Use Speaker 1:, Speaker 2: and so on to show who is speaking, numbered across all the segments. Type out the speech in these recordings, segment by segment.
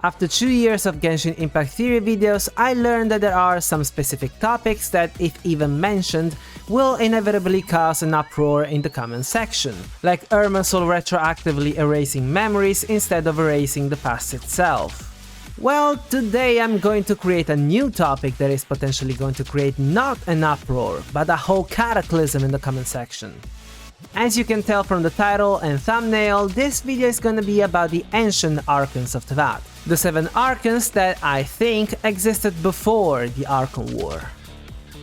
Speaker 1: After 2 years of Genshin Impact theory videos, I learned that there are some specific topics that, if even mentioned, will inevitably cause an uproar in the comment section, like Irminsul retroactively erasing memories instead of erasing the past itself. Well, today I'm going to create a new topic that is potentially going to create not an uproar, but a whole cataclysm in the comment section. As you can tell from the title and thumbnail, this video is gonna be about the ancient Archons of Teyvat, the 7 Archons that I think existed before the Archon War.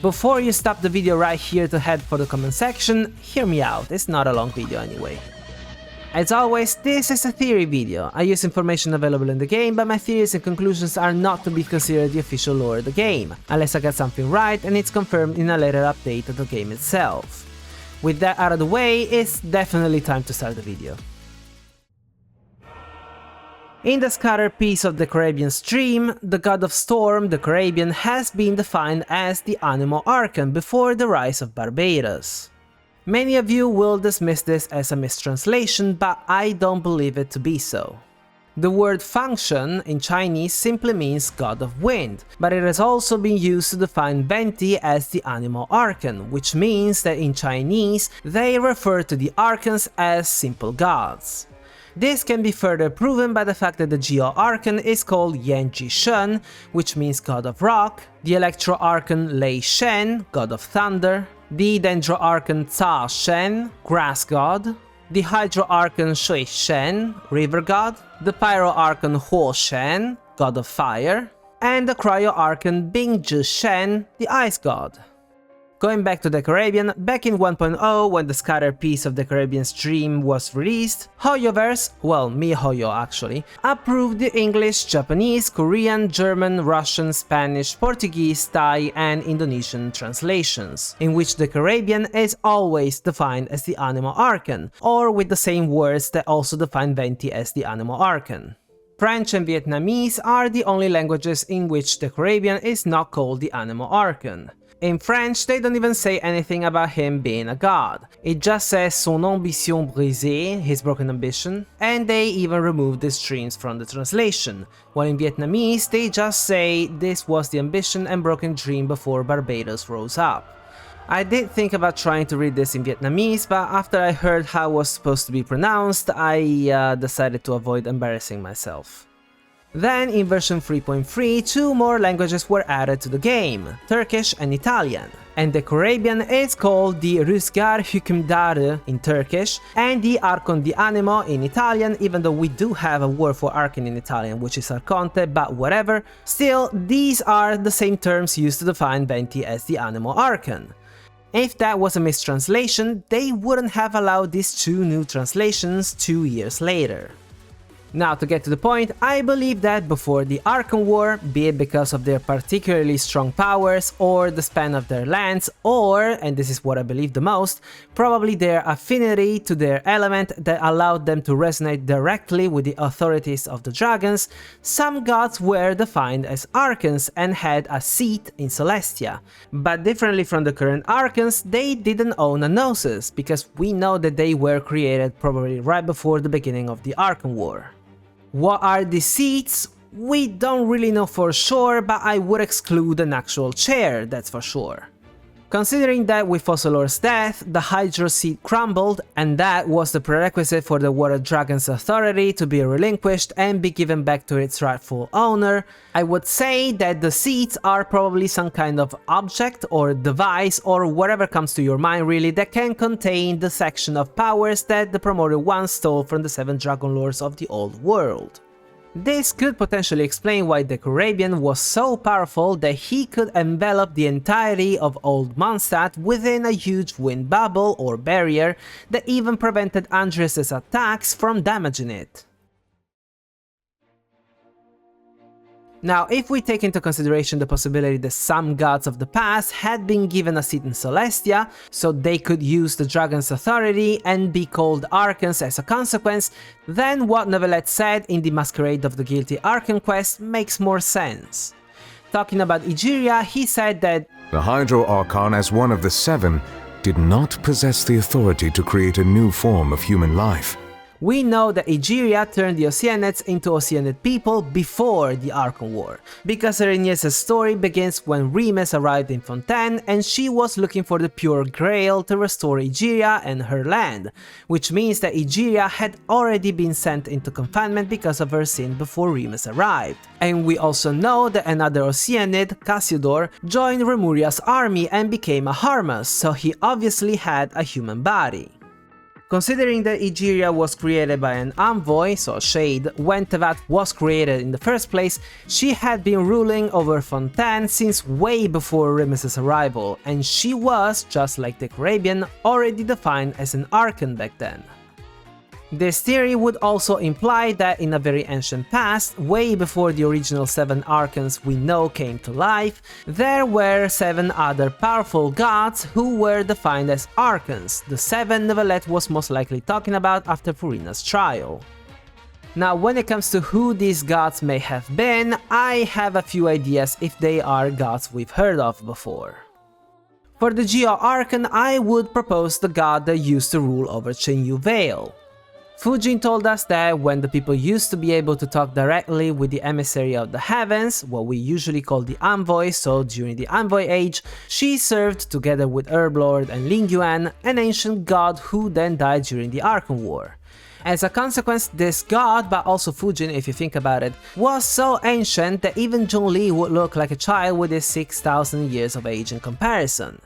Speaker 1: Before you stop the video right here to head for the comment section, hear me out, it's not a long video anyway. As always, this is a theory video. I use information available in the game, but my theories and conclusions are not to be considered the official lore of the game, unless I get something right and it's confirmed in a later update of the game itself. With that out of the way, it's definitely time to start the video. In the scattered piece of the Decarabian stream, the god of storm, Decarabian, has been defined as the Animal Archon before the rise of Barbatos. Many of you will dismiss this as a mistranslation, but I don't believe it to be so. The word function in Chinese simply means god of wind, but it has also been used to define Venti as the Animal Archon, which means that in Chinese they refer to the Archons as simple gods. This can be further proven by the fact that the Geo Archon is called Yanji Shen, which means god of rock, the Electro Archon Lei Shen, god of thunder, the Dendro Archon Ca Shen, grass god, the Hydro Archon Shui Shen, river god, the Pyro Archon Huo Shen, god of fire, and the Cryo Archon Bingzhi Shen, the ice god. Going back to Decarabian, back in 1.0, when the scattered piece of Decarabian stream was released, Hoyoverse, well, mihoyo actually, approved the English, Japanese, Korean, German, Russian, Spanish, Portuguese, Thai, and Indonesian translations, in which Decarabian is always defined as the Animal Archon, or with the same words that also define Venti as the Animal Archon. French and Vietnamese are the only languages in which Decarabian is not called the Animal Archon. In French, they don't even say anything about him being a god. It just says son ambition brisée, his broken ambition, and they even removed the streams from the translation, while in Vietnamese they just say this was the ambition and broken dream before Barbatos rose up. I did think about trying to read this in Vietnamese, but after I heard how it was supposed to be pronounced, I decided to avoid embarrassing myself. Then, in version 3.3, 2 more languages were added to the game, Turkish and Italian, and Decarabian is called the Rüzgar Hükümdarı in Turkish and the Archon di Animo in Italian, even though we do have a word for Archon in Italian, which is Arconte, but whatever. Still, these are the same terms used to define Venti as the Animal Archon. If that was a mistranslation, they wouldn't have allowed these 2 new translations 2 years later. Now, to get to the point, I believe that before the Archon War, be it because of their particularly strong powers, or the span of their lands, or, and this is what I believe the most, probably their affinity to their element that allowed them to resonate directly with the authorities of the dragons, some gods were defined as Archons and had a seat in Celestia. But differently from the current Archons, they didn't own a Gnosis, because we know that they were created probably right before the beginning of the Archon War. What are these seats? We don't really know for sure, but I would exclude an actual chair, that's for sure. Considering that with Fossilor's death, the Hydro seat crumbled, and that was the prerequisite for the Water Dragon's authority to be relinquished and be given back to its rightful owner, I would say that the seats are probably some kind of object or device or whatever comes to your mind really that can contain the section of powers that the Primordial One stole from the 7 Dragon Lords of the Old World. This could potentially explain why Decarabian was so powerful that he could envelop the entirety of Old Mondstadt within a huge wind bubble or barrier that even prevented Andrias' attacks from damaging it. Now, if we take into consideration the possibility that some gods of the past had been given a seat in Celestia, so they could use the dragon's authority and be called Archons as a consequence, then what Neuvillette said in the Masquerade of the Guilty Archon quest makes more sense. Talking about Egeria, he said that
Speaker 2: the Hydro Archon, as one of the 7, did not possess the authority to create a new form of human life.
Speaker 1: We know that Egeria turned the Oceanids into Oceanid people before the Archon War, because Erinius' story begins when Remus arrived in Fontaine and she was looking for the pure grail to restore Egeria and her land, which means that Egeria had already been sent into confinement because of her sin before Remus arrived. And we also know that another Oceanid, Cassiodor, joined Remuria's army and became a Harmas, so he obviously had a human body. Considering that Egeria was created by an envoy, so a shade, when Teyvat was created in the first place, she had been ruling over Fontaine since way before Remus's arrival, and she was, just like Decarabian, already defined as an Archon back then. This theory would also imply that in a very ancient past, way before the original 7 Archons we know came to life, there were 7 other powerful gods who were defined as Archons, the 7 Neuvillette was most likely talking about after Furina's trial. Now, when it comes to who these gods may have been, I have a few ideas if they are gods we've heard of before. For the Geo-Archon, I would propose the god that used to rule over Chenyu Vale. Fujin told us that when the people used to be able to talk directly with the emissary of the heavens, what we usually call the envoy, so during the envoy age, she served together with Herblord and Lingyuan, an ancient god who then died during the Archon War. As a consequence, this god, but also Fujin if you think about it, was so ancient that even Zhongli would look like a child with his 6,000 years of age in comparison.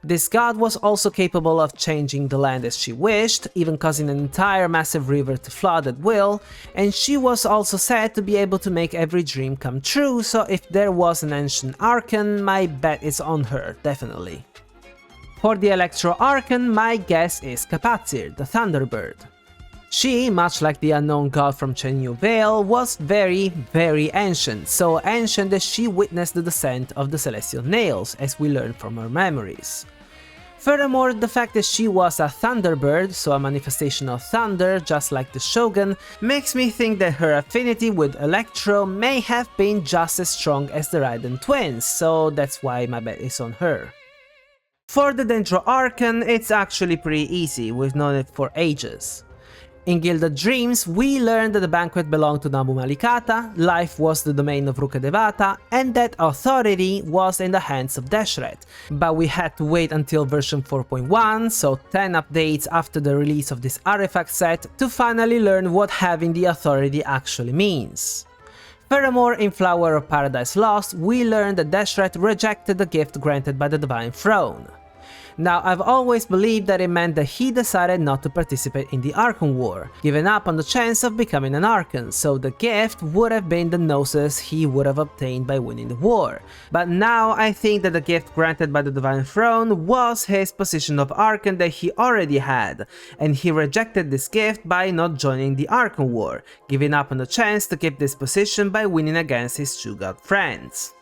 Speaker 1: This god was also capable of changing the land as she wished, even causing an entire massive river to flood at will, and she was also said to be able to make every dream come true, so if there was an ancient Archon, my bet is on her, definitely. For the Electro Archon, my guess is Kapazir, the Thunderbird. She, much like the unknown god from Chenyu Vale, was very ancient, so ancient that she witnessed the descent of the Celestial Nails, as we learn from her memories. Furthermore, the fact that she was a Thunderbird, so a manifestation of thunder, just like the Shogun, makes me think that her affinity with Electro may have been just as strong as the Raiden twins, so that's why my bet is on her. For the Dendro Archon, it's actually pretty easy, we've known it for ages. In Gilded Dreams, we learned that the banquet belonged to Nabu Malikata, life was the domain of Ruka Devata, and that authority was in the hands of Deshret, but we had to wait until version 4.1, so 10 updates after the release of this artifact set, to finally learn what having the authority actually means. Furthermore, in Flower of Paradise Lost, we learned that Deshret rejected the gift granted by the Divine Throne. Now, I've always believed that it meant that he decided not to participate in the Archon War, giving up on the chance of becoming an Archon, so the gift would have been the Gnosis he would have obtained by winning the war. But now I think that the gift granted by the Divine Throne was his position of Archon that he already had, and he rejected this gift by not joining the Archon War, giving up on the chance to keep this position by winning against his two god friends.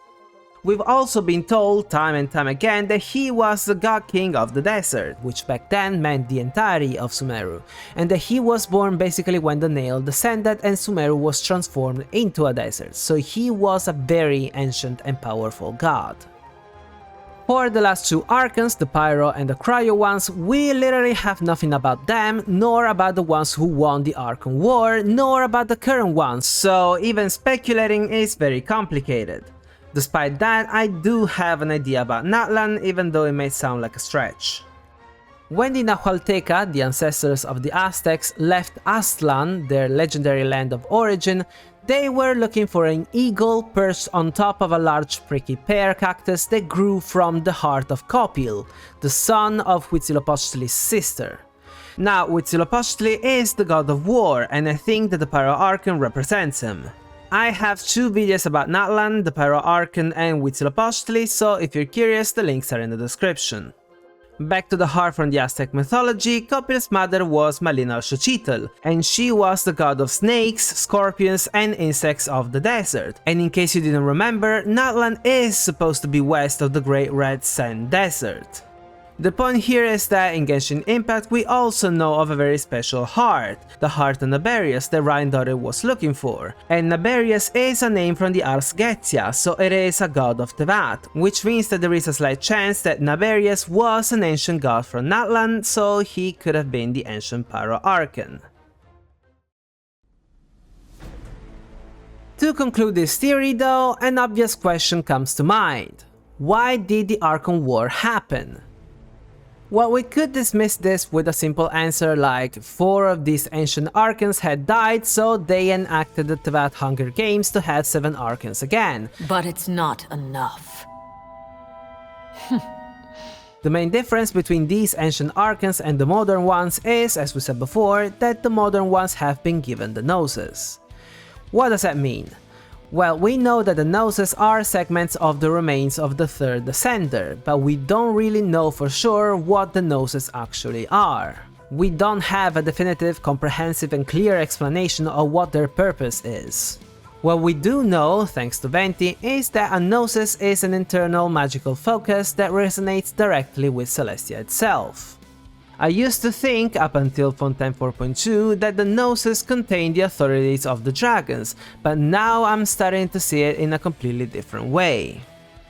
Speaker 1: We've also been told time and time again that he was the God King of the Desert, which back then meant the entirety of Sumeru, and that he was born basically when the nail descended and Sumeru was transformed into a desert, so he was a very ancient and powerful god. For the last two Archons, the Pyro and the Cryo ones, we literally have nothing about them, nor about the ones who won the Archon War, nor about the current ones, so even speculating is very complicated. Despite that, I do have an idea about Natlan, even though it may sound like a stretch. When the Nahualteca, the ancestors of the Aztecs, left Aztlan, their legendary land of origin, they were looking for an eagle perched on top of a large prickly pear cactus that grew from the heart of Copil, the son of Huitzilopochtli's sister. Now, Huitzilopochtli is the god of war, and I think that the Pyro Archon represents him. I have two videos about Natlan, the Pyro Archon and Huitzilopochtli, so if you're curious, the links are in the description. Back to the heart from the Aztec mythology, Copil's mother was Malina Xochitl, and she was the god of snakes, scorpions and insects of the desert. And in case you didn't remember, Natlan is supposed to be west of the Great Red Sand Desert. The point here is that in Genshin Impact we also know of a very special heart, the heart of Naberius that Rhine was looking for, and Naberius is a name from the Ars Goetia, so it is a god of Teyvat, which means that there is a slight chance that Naberius was an ancient god from Natlan, so he could have been the ancient Pyro Archon. To conclude this theory though, an obvious question comes to mind. Why did the Archon War happen? Well, we could dismiss this with a simple answer like 4 of these ancient Archons had died, so they enacted the Teyvat Hunger Games to have 7 Archons again.
Speaker 3: But it's not enough.
Speaker 1: The main difference between these ancient Archons and the modern ones is, as we said before, that the modern ones have been given the Gnoses. What does that mean? Well, we know that the Gnoses are segments of the remains of the third Descender, but we don't really know for sure what the Gnoses actually are. We don't have a definitive, comprehensive and clear explanation of what their purpose is. What we do know, thanks to Venti, is that a Gnosis is an internal magical focus that resonates directly with Celestia itself. I used to think, up until Fontaine 4.2, that the Gnosis contained the authorities of the dragons, but now I'm starting to see it in a completely different way.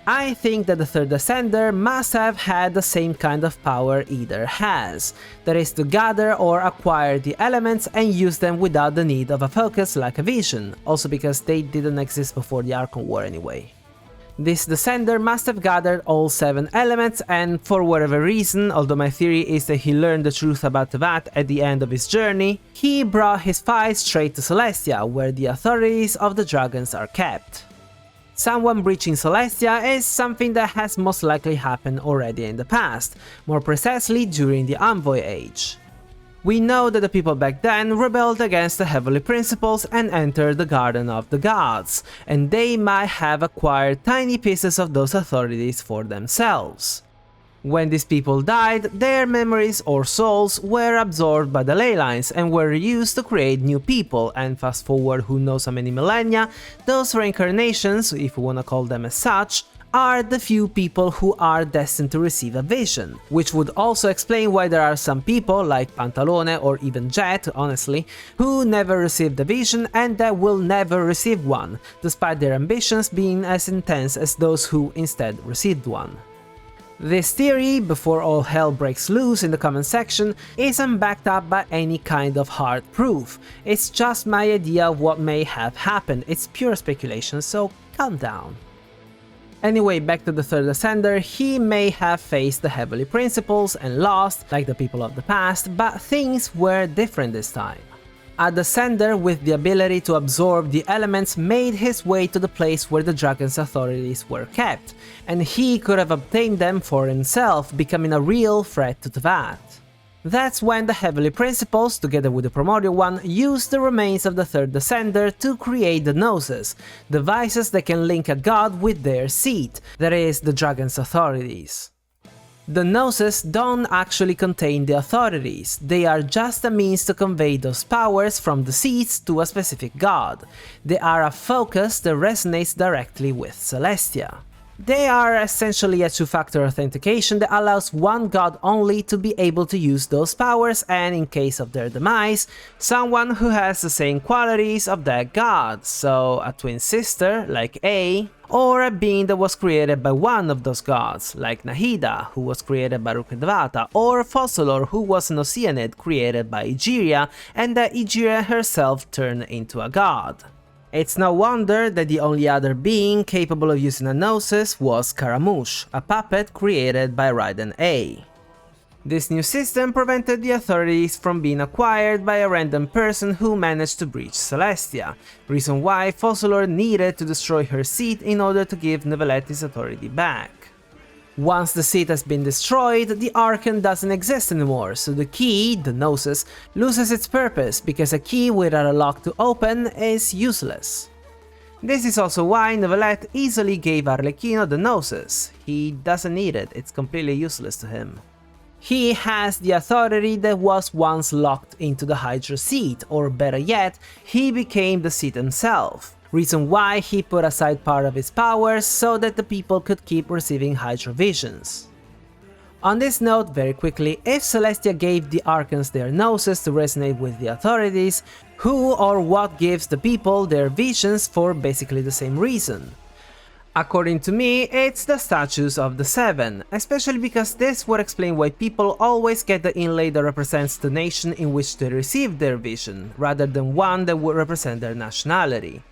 Speaker 1: I think that the third Descender must have had the same kind of power Either has, that is to gather or acquire the elements and use them without the need of a focus like a vision, also because they didn't exist before the Archon War anyway. This Descender must have gathered all 7 elements and for whatever reason, although my theory is that he learned the truth about Teyvat at the end of his journey, he brought his fight straight to Celestia, where the authorities of the dragons are kept. Someone breaching Celestia is something that has most likely happened already in the past, more precisely during the Envoy Age. We know that the people back then rebelled against the Heavenly Principles and entered the Garden of the Gods, and they might have acquired tiny pieces of those authorities for themselves. When these people died, their memories or souls were absorbed by the ley lines and were used to create new people, and fast forward who knows how many millennia, those reincarnations, if we wanna call them as such, are the few people who are destined to receive a vision, which would also explain why there are some people, like Pantalone or even Jet, honestly, who never received a vision and that will never receive one, despite their ambitions being as intense as those who instead received one. This theory, before all hell breaks loose in the comment section, isn't backed up by any kind of hard proof. It's just my idea of what may have happened, it's pure speculation, so calm down. Anyway, back to the third Descender, he may have faced the Heavenly Principles and lost, like the people of the past, but things were different this time. A Descender with the ability to absorb the elements made his way to the place where the dragon's authorities were kept, and he could have obtained them for himself, becoming a real threat to Teyvat. That's when the Heavenly Principles, together with the Primordial One, used the remains of the third Descender to create the Gnosis, devices that can link a god with their seat, that is, the dragon's authorities. The Gnosis don't actually contain the authorities, they are just a means to convey those powers from the seats to a specific god. They are a focus that resonates directly with Celestia. They are essentially a two-factor authentication that allows one god only to be able to use those powers, and in case of their demise, someone who has the same qualities of that god, so a twin sister like A, or a being that was created by one of those gods, like Nahida, who was created by Rukkhadevata, or Fossilor, who was an Oceanid created by Egeria, and that Egeria herself turned into a god. It's no wonder that the only other being capable of using a Gnosis was Scaramouche, a puppet created by Raiden A. This new system prevented the authorities from being acquired by a random person who managed to breach Celestia, reason why Fossilor needed to destroy her seat in order to give Neuvillette his authority back. Once the seat has been destroyed, the Archon doesn't exist anymore, so the key, the Gnosis, loses its purpose because a key without a lock to open is useless. This is also why Neuvillette easily gave Arlecchino the Gnosis. He doesn't need it, it's completely useless to him. He has the authority that was once locked into the Hydra seat, or better yet, he became the seat himself. Reason why he put aside part of his powers so that the people could keep receiving Hydra visions. On this note, very quickly, if Celestia gave the Archons their Gnosis to resonate with the authorities, who or what gives the people their visions for basically the same reason? According to me, it's the statues of the Seven, especially because this would explain why people always get the inlay that represents the nation in which they received their vision, rather than one that would represent their nationality.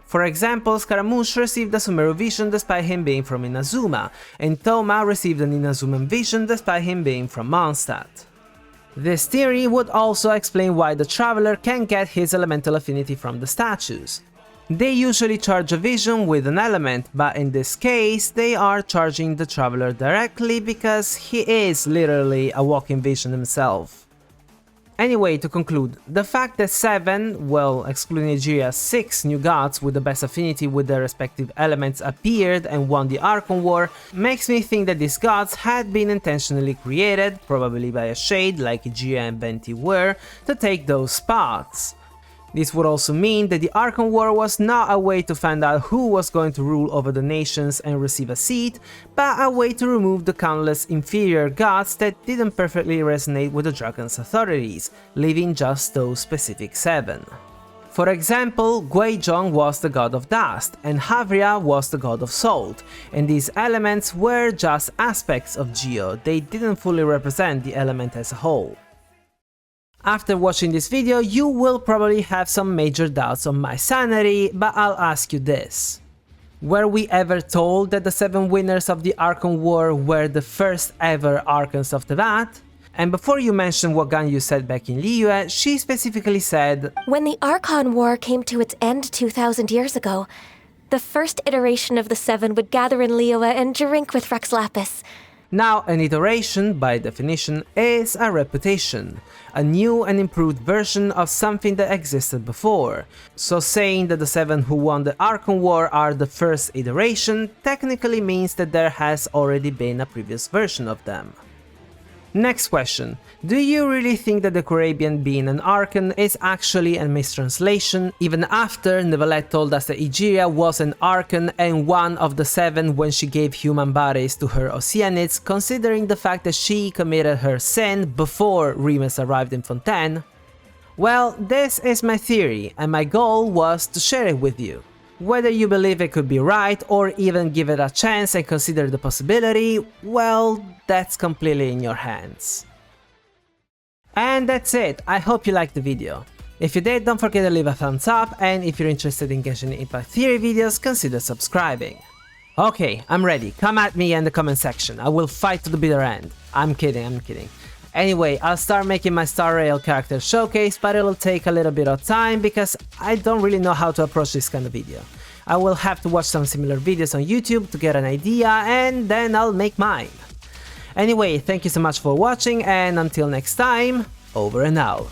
Speaker 1: For example, Scaramouche received a Sumeru vision despite him being from Inazuma, and Thoma received an Inazuman vision despite him being from Mondstadt. This theory would also explain why the Traveler can get his elemental affinity from the statues. They usually charge a vision with an element, but in this case they are charging the Traveler directly because he is literally a walking vision himself. Anyway, to conclude, the fact that 7, well, excluding Nigeria's 6 new gods with the best affinity with their respective elements appeared and won the Archon War makes me think that these gods had been intentionally created, probably by a shade like Igia and Benti were, to take those spots. This would also mean that the Archon War was not a way to find out who was going to rule over the nations and receive a seat, but a way to remove the countless inferior gods that didn't perfectly resonate with the dragon's authorities, leaving just those specific 7. For example, Guizhong was the god of dust, and Havria was the god of salt, and these elements were just aspects of Geo, they didn't fully represent the element as a whole. After watching this video, you will probably have some major doubts on my sanity, but I'll ask you this. Were we ever told that the 7 winners of the Archon War were the first ever Archons of Teyvat? And before you mention what Ganyu said back in Liyue, she specifically said,
Speaker 4: "When the Archon War came to its end 2,000 years ago, the first iteration of the 7 would gather in Liyue and drink with Rex Lapis."
Speaker 1: Now, an iteration, by definition, is a reputation, a new and improved version of something that existed before. So saying that the 7 who won the Archon War are the first iteration technically means that there has already been a previous version of them. Next question. Do you really think that the Decarabian being an Archon is actually a mistranslation, even after Neuvillette told us that Egeria was an Archon and one of the 7 when she gave human bodies to her Oceanids, considering the fact that she committed her sin before Remus arrived in Fontaine? Well, this is my theory, and my goal was to share it with you. Whether you believe it could be right or even give it a chance and consider the possibility, well, that's completely in your hands. And that's it, I hope you liked the video. If you did, don't forget to leave a thumbs up, and if you're interested in Genshin Impact Theory videos, consider subscribing. Okay, I'm ready, come at me in the comment section, I will fight to the bitter end. I'm kidding. Anyway, I'll start making my Star Rail character showcase, but it'll take a little bit of time because I don't really know how to approach this kind of video. I will have to watch some similar videos on YouTube to get an idea, and then I'll make mine. Anyway, thank you so much for watching, and until next time, over and out.